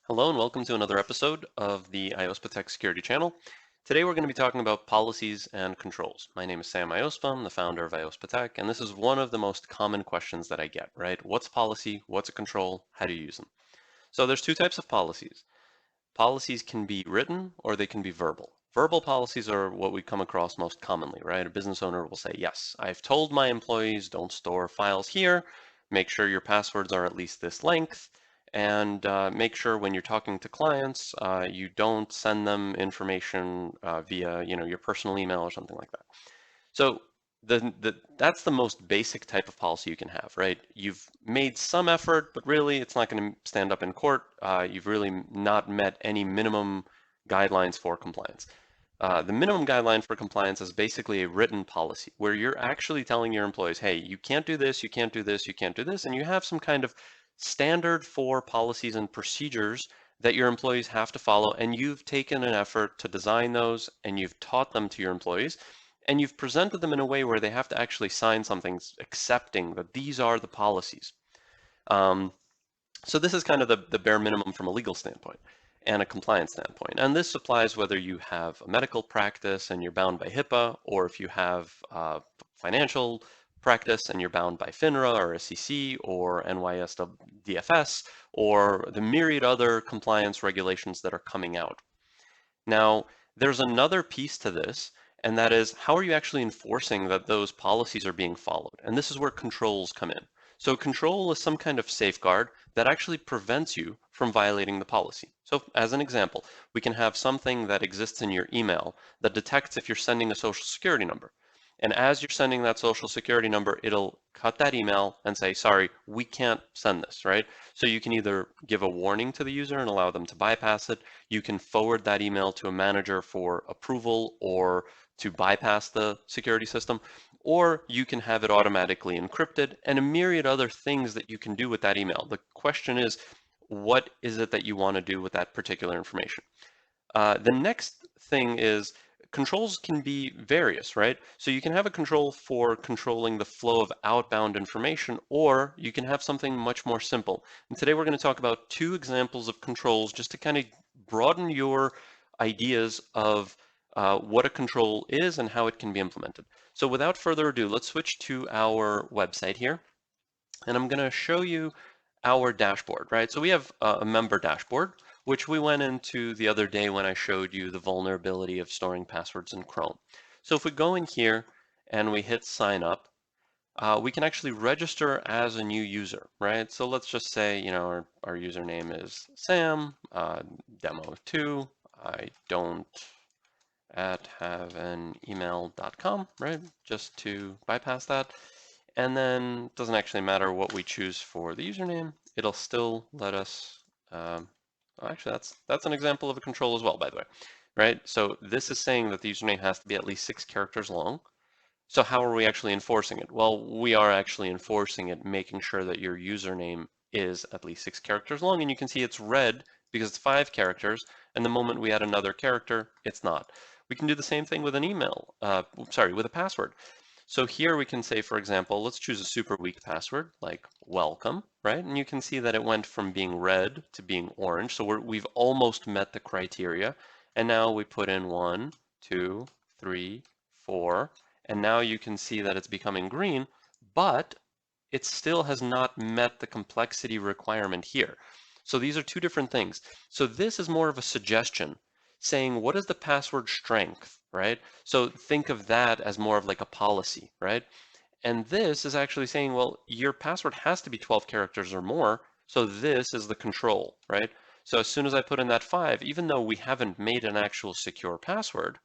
Hello and welcome to another episode of the iOS Protect Security channel. Today we're going to be talking about policies and controls. My name is Sam Iospa, I'm the founder of iOS Protect, and this is one of the most common questions that I get, right? What's policy? What's a control? How do you use them? So there's two types of policies. Policies can be written or they can be verbal. Verbal policies are what we come across most commonly, right? A business owner will say, yes, I've told my employees don't store files here, make sure your passwords are at least this length, and make sure when you're talking to clients, you don't send them information via, your personal email or something like that. So that's the most basic type of policy you can have, right? You've made some effort, but really it's not going to stand up in court. You've really not met any minimum guidelines for compliance. The minimum guideline for compliance is basically a written policy where you're actually telling your employees, hey, you can't do this, you can't do this, you can't do this, and you have some kind of standard for policies and procedures that your employees have to follow, and you've taken an effort to design those and you've taught them to your employees and you've presented them in a way where they have to actually sign something accepting that these are the policies. Um, so this is kind of the bare minimum from a legal standpoint and a compliance standpoint. And this applies whether you have a medical practice and you're bound by HIPAA, or if you have financial practice and you're bound by FINRA or SEC or NYSDFS or the myriad other compliance regulations that are coming out. Now, there's another piece to this, and that is how are you actually enforcing that those policies are being followed? And this is where controls come in. So control is some kind of safeguard that actually prevents you from violating the policy. So as an example, we can have something that exists in your email that detects if you're sending a social security number. And as you're sending that social security number, it'll cut that email and say, sorry, we can't send this, right? So you can either give a warning to the user and allow them to bypass it. You can forward that email to a manager for approval or to bypass the security system, or you can have it automatically encrypted and a myriad other things that you can do with that email. The question is, what is it that you want to do with that particular information? The next thing is controls can be various, right? So you can have a control for controlling the flow of outbound information, or you can have something much more simple. And today we're going to talk about two examples of controls just to kind of broaden your ideas of what a control is and how it can be implemented. So without further ado, let's switch to our website here. And I'm going to show you our dashboard, right? So we have a member dashboard, which we went into the other day when I showed you the vulnerability of storing passwords in Chrome. So if we go in here and we hit sign up, we can actually register as a new user, right? So let's just say, our username is Sam, demo2, I don't at haveanemail.com, right? Just to bypass that. And then it doesn't actually matter what we choose for the username. It'll still let us, actually that's an example of a control as well, by the way, right? So this is saying that the username has to be at least 6 characters long. So how are we actually enforcing it? Well, we are actually enforcing it, making sure that your username is at least 6 characters long. And you can see it's red because it's 5 characters. And the moment we add another character, it's not. We can do the same thing with an email, with a password. So here we can say, for example, let's choose a super weak password like welcome, right? And you can see that it went from being red to being orange. So we've almost met the criteria. And now we put in 1, 2, 3, 4, and now you can see that it's becoming green, but it still has not met the complexity requirement here. So these are two different things. So this is more of a suggestion saying, what is the password strength, right? So think of that as more of like a policy, right? And this is actually saying, well, your password has to be 12 characters or more. So this is the control, right? So as soon as I put in that 5, even though we haven't made an actual secure password,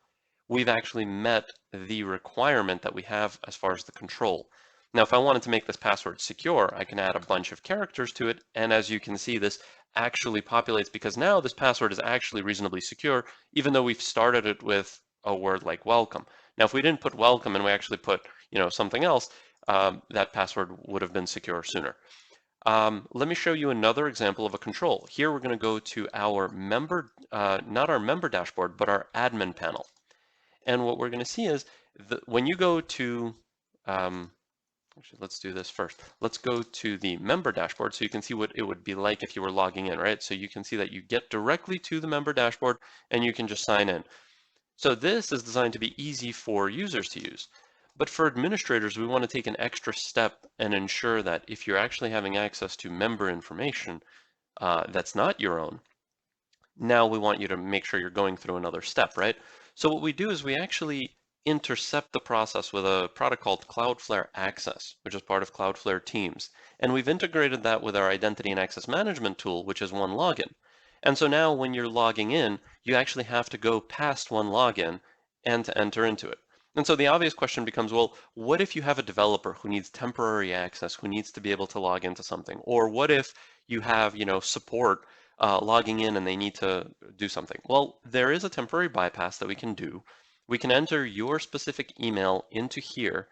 we've actually met the requirement that we have as far as the control. Now, if I wanted to make this password secure, I can add a bunch of characters to it. And as you can see, this actually populates because now this password is actually reasonably secure, even though we've started it with a word like welcome. Now, if we didn't put welcome and we actually put, something else, that password would have been secure sooner. Let me show you another example of a control. Here we're going to go to our member, not our member dashboard, but our admin panel. And what we're going to see is that when you go to Actually, let's do this first. Let's go to the member dashboard so you can see what it would be like if you were logging in, right? So you can see that you get directly to the member dashboard and you can just sign in. So this is designed to be easy for users to use. But for administrators, we want to take an extra step and ensure that if you're actually having access to member information that's not your own, now we want you to make sure you're going through another step, right? So what we do is we actually intercept the process with a product called Cloudflare Access, which is part of Cloudflare Teams. And we've integrated that with our identity and access management tool, which is OneLogin. And so now when you're logging in, you actually have to go past OneLogin and to enter into it. And so the obvious question becomes, well, what if you have a developer who needs temporary access, who needs to be able to log into something? Or what if you have, support logging in and they need to do something? Well, there is a temporary bypass that we can do. We can enter your specific email into here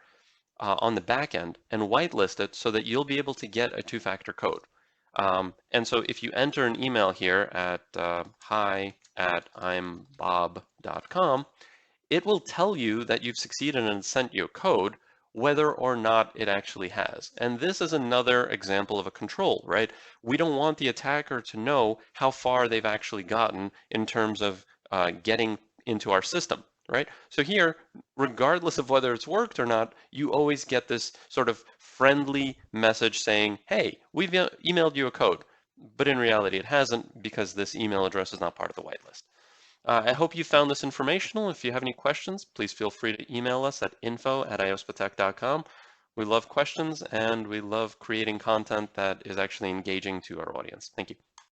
on the back end and whitelist it so that you'll be able to get a two-factor code. And so if you enter an email here at hi@imbob.com, it will tell you that you've succeeded and sent you a code, whether or not it actually has. And this is another example of a control, right? We don't want the attacker to know how far they've actually gotten in terms of getting into our system, right? So here, regardless of whether it's worked or not, you always get this sort of friendly message saying, hey, we've emailed you a code. But in reality, it hasn't because this email address is not part of the whitelist. I hope you found this informational. If you have any questions, please feel free to email us at info@iospatech.com. We love questions and we love creating content that is actually engaging to our audience. Thank you.